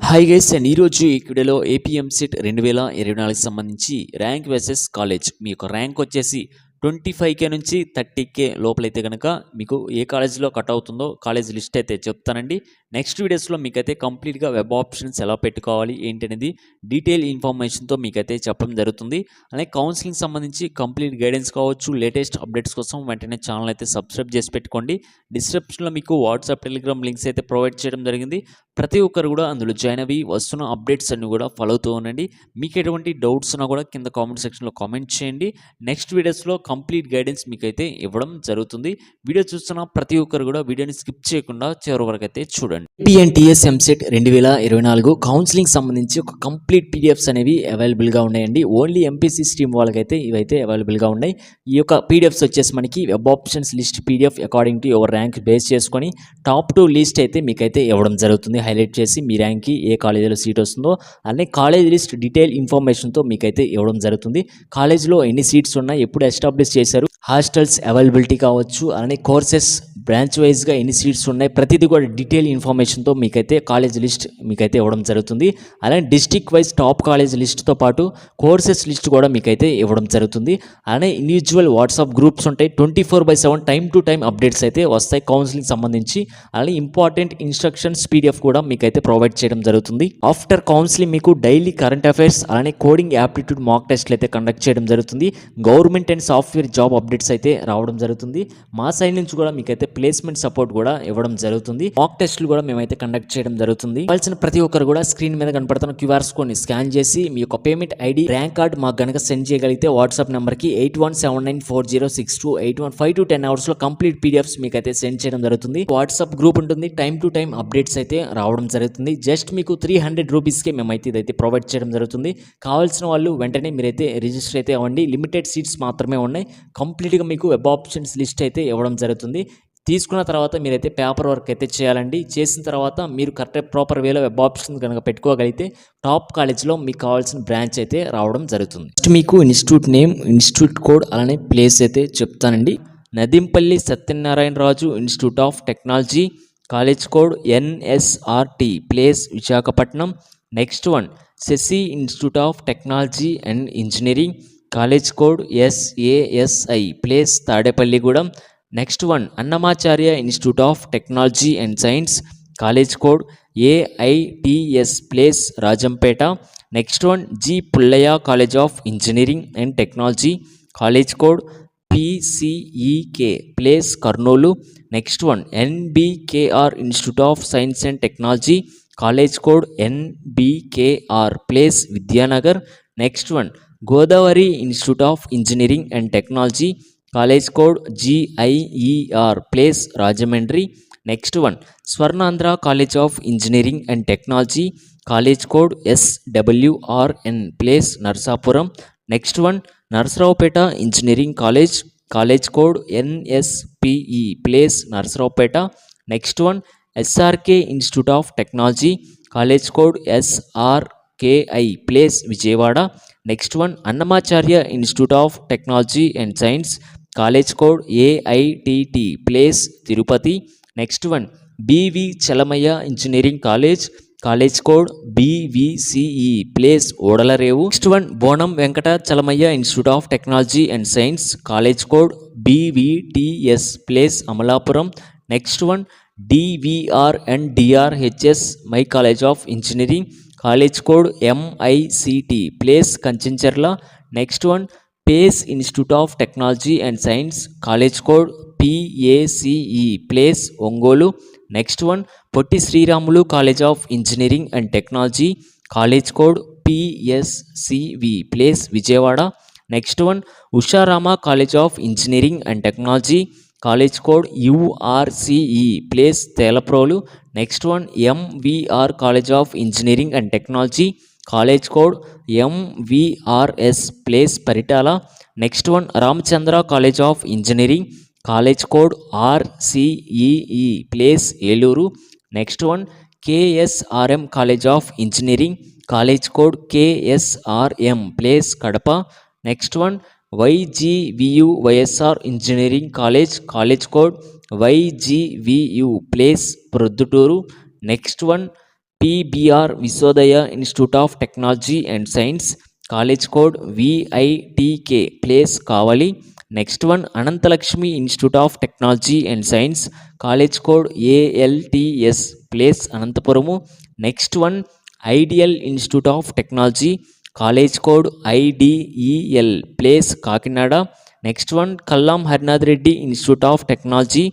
Hi guys and ఈరోజు ఈ వీడియోలో ఏపీఎంసెట్ 2024 సంబంధించి ర్యాంక్ వర్సెస్ కాలేజ్ మీ యొక్క ర్యాంక్ వచ్చేసి 25K నుంచి 30K లోపలైతే కనుక మీకు ఏ కాలేజీలో కట్ అవుతుందో కాలేజ్ లిస్ట్ అయితే చెప్తానండి. నెక్స్ట్ వీడియోస్లో మీకైతే కంప్లీట్గా వెబ్ ఆప్షన్స్ ఎలా పెట్టుకోవాలి ఏంటి అనేది డీటెయిల్ ఇన్ఫర్మేషన్తో మీకైతే చెప్పడం జరుగుతుంది. అలాగే కౌన్సిలింగ్ సంబంధించి కంప్లీట్ గైడెన్స్ కావచ్చు, లేటెస్ట్ అప్డేట్స్ కోసం వెంటనే ఛానల్ అయితే సబ్స్క్రైబ్ చేసి పెట్టుకోండి. డిస్క్రిప్షన్లో మీకు వాట్సాప్, టెలిగ్రామ్ లింక్స్ అయితే ప్రొవైడ్ చేయడం జరిగింది. ప్రతి ఒక్కరు కూడా అందులో జాయిన్ అయ్యి వస్తున్న అప్డేట్స్ అన్ని కూడా ఫాలో అవుతూ ఉండండి. మీకు ఎటువంటి డౌట్స్ ఉన్నా కూడా కింద కామెంట్ సెక్షన్లో కామెంట్ చేయండి. నెక్స్ట్ వీడియోస్లో కంప్లీట్ గైడెన్స్ మీకైతే ఇవ్వడం జరుగుతుంది. వీడియో చూస్తున్న ప్రతి ఒక్కరు కూడా వీడియోని స్కిప్ చేయకుండా చివరి వరకు అయితే చూడండి. ఏపీఎన్టీఎస్ ఎంసెట్ 2024 కౌన్సిలింగ్ సంబంధించి ఒక కంప్లీట్ పీడిఎఫ్స్ అనేవి అవైలబుల్గా ఉన్నాయండి. ఓన్లీ ఎంపీసీ స్ట్రీమ్ వాళ్ళకైతే ఇవైతే అవైలబుల్గా ఉన్నాయి. ఈ యొక్క పీడిఎఫ్స్ వచ్చేసి మనకి web options list PDF according to your rank base చేసుకొని టాప్ 2 లిస్ట్ అయితే మీకైతే ఇవ్వడం జరుగుతుంది. హైలైట్ చేసి మీ ర్యాంక్కి ఏ కాలేజీలో సీట్ వస్తుందో అలానే కాలేజ్ లిస్ట్ డీటెయిల్ ఇన్ఫర్మేషన్తో మీకైతే ఇవ్వడం జరుగుతుంది. కాలేజ్లో ఎన్ని సీట్స్ ఉన్నాయి, ఎప్పుడు ఎస్టాబ్లిష్ చేశారు, హాస్టల్స్ అవైలబిలిటీ కావచ్చు, అలానే కోర్సెస్ బ్రాంచ్ వైజ్గా ఎన్ని సీట్స్ ఉన్నాయి, ప్రతిదీ కూడా డీటెయిల్ ఇన్ఫర్మేషన్తో మీకైతే కాలేజ్ లిస్ట్ మీకైతే ఇవ్వడం జరుగుతుంది. అలానే డిస్టిక్ వైజ్ టాప్ కాలేజ్ లిస్ట్తో పాటు కోర్సెస్ లిస్ట్ కూడా మీకైతే ఇవ్వడం జరుగుతుంది. అలానే ఇండివిజువల్ వాట్సాప్ గ్రూప్స్ ఉంటాయి. 24/7 టైం టు టైం అప్డేట్స్ అయితే వస్తాయి కౌన్సిలింగ్ సంబంధించి. అలానే ఇంపార్టెంట్ ఇన్స్ట్రక్షన్స్ పీడిఎఫ్ కూడా మీకైతే ప్రొవైడ్ చేయడం జరుగుతుంది. ఆఫ్టర్ కౌన్సిలింగ్ మీకు డైలీ కరెంట్ అఫైర్స్ అలానే కోడింగ్ యాప్టిట్యూడ్ మాక్ టెస్ట్లు అయితే కండక్ట్ చేయడం జరుగుతుంది. Government and software job updates అయితే రావడం జరుగుతుంది. మా సైడ్ నుంచి కూడా మీకైతే ప్లేస్మెంట్ సపోర్ట్ కూడా ఇవ్వడం జరుగుతుంది. మాక్ టెస్ట్లు కూడా మేమైతే కండక్ట్ చేయడం జరుగుతుంది. కావాల్సిన ప్రతి ఒక్కరు కూడా స్క్రీన్ మీద కనపడుతున్న క్యూఆర్ కోడ్ ని స్కాన్ చేసి మీ యొక్క పేమెంట్ ఐడి, ర్యాంక్ కార్డ్ మాకు గనక సెండ్ చేయగలిగితే వాట్సాప్ నెంబర్ కి 81794062 8152 to 10 hours లో కంప్లీట్ పీడిఎఫ్స్ మీకైతే సెండ్ చేయడం జరుగుతుంది. వాట్సాప్ గ్రూప్ ఉంటుంది. టైం టు టైం అప్డేట్స్ అయితే రావడం జరుగుతుంది. జస్ట్ మీకు 300 రూపీస్కే మేమైతే ఇదైతే ప్రొవైడ్ చేయడం జరుగుతుంది. కావాల్సిన వాళ్ళు వెంటనే మీరైతే రిజిస్టర్ అయితే అవ్వండి. లిమిటెడ్ సీట్స్ మాత్రమే ఉన్నాయి. కంప్లీట్గా మీకు వెబ్ ఆప్షన్స్ లిస్ట్ అయితే ఇవ్వడం జరుగుతుంది. తీసుకున్న తర్వాత మీరైతే పేపర్ వర్క్ అయితే చేయాలండి. చేసిన తర్వాత మీరు కరెక్ట్ ప్రాపర్ వేలో వెబ్ ఆప్షన్స్ కనుక పెట్టుకోగలిగితే టాప్ కాలేజ్లో మీకు కావాల్సిన బ్రాంచ్ అయితే రావడం జరుగుతుంది. నెక్స్ట్ మీకు ఇన్స్టిట్యూట్ నేమ్, ఇన్స్టిట్యూట్ కోడ్ అలానే ప్లేస్ అయితే చెప్తానండి. Nadimpalli Satyanarayana Raju institute of technology, college code NSRT, place Visakhapatnam. Next one Sasi institute of technology and engineering, college code SASI, place Tadepalligudem. Next one Annamacharya institute of technology and science, college code AITS, place Rajampet. Next one G Pullaiah college of engineering and technology, college code PCEK, place Kurnool. Next one NBKR institute of science and technology, college code NBKR, place Vidyanagar. Next one Godavari institute of engineering and technology, college code GIER, place Rajahmundry. Next one Swarnandhra college of engineering and technology, college code SWRN, place Narsapuram. Next one Narasaraopet engineering college, college code NSPE, place Narasaraopet. Next one SRK institute of technology, college code SRKI, place Vijayawada. Next one Annamacharya institute of technology and science, college code AITT, place Tirupati. Next one BV Chalamayya engineering college, college code BVCE, place Odalarevu. Next one Bonam Venkata Chalamayya institute of technology and science, college code BVTS, place Amalapuram. Next one DVR and DRHS my college of engineering, college code MICT, place Kanchencherla. Next one Pace institute of technology and science, college code PACE, place Ongole. Next one Potti Sriramulu college of engineering and technology, college code PSCV, place Vijayawada. Next one Usharama college of engineering and technology, college code URCE, place Telaprolu. Next one MVR college of engineering and technology, college code MVRS, place Paritala. Next one Ramachandra college of engineering, college code RCEE, place Eluru. Next one KSRM college of engineering, college code KSRM, place Kadapa. Next one YGVU YSR engineering college, college code YGVU, place Proddatur. Next one PBR Visvodaya institute of technology and science, college code VITK place Kavali. Next one Ananthalakshmi institute of technology and science, college code ALTS place Anantapuram. Next one ideal institute of technology, college code IDEL place Kakinada. Next one Kallam Harinath Reddy institute of technology,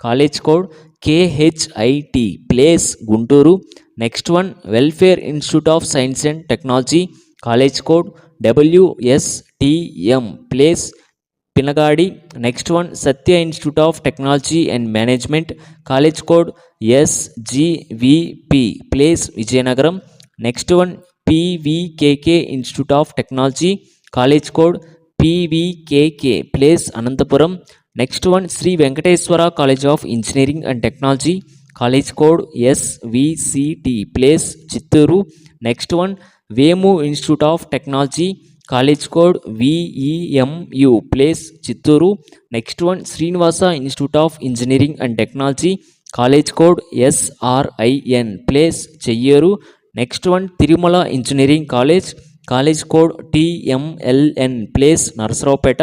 college code KHIT place Guntur. Next one welfare institute of science and technology, college code WSTM place Pinagadi. Next one Satya institute of technology and management, college code SGVP place Vizianagaram. Next one PVKK institute of technology, college code PVKK place Anantapuram. Next one Sri Venkateswara college of engineering and technology, college code SVCT place Chittoor. Next one Vemu institute of technology, college code VEMU place Chittoor. Next one Srinivasa institute of engineering and technology, college code SRIN place Cheyyeru. Next one Tirumala engineering college, college code TMLN place Narasaraopet.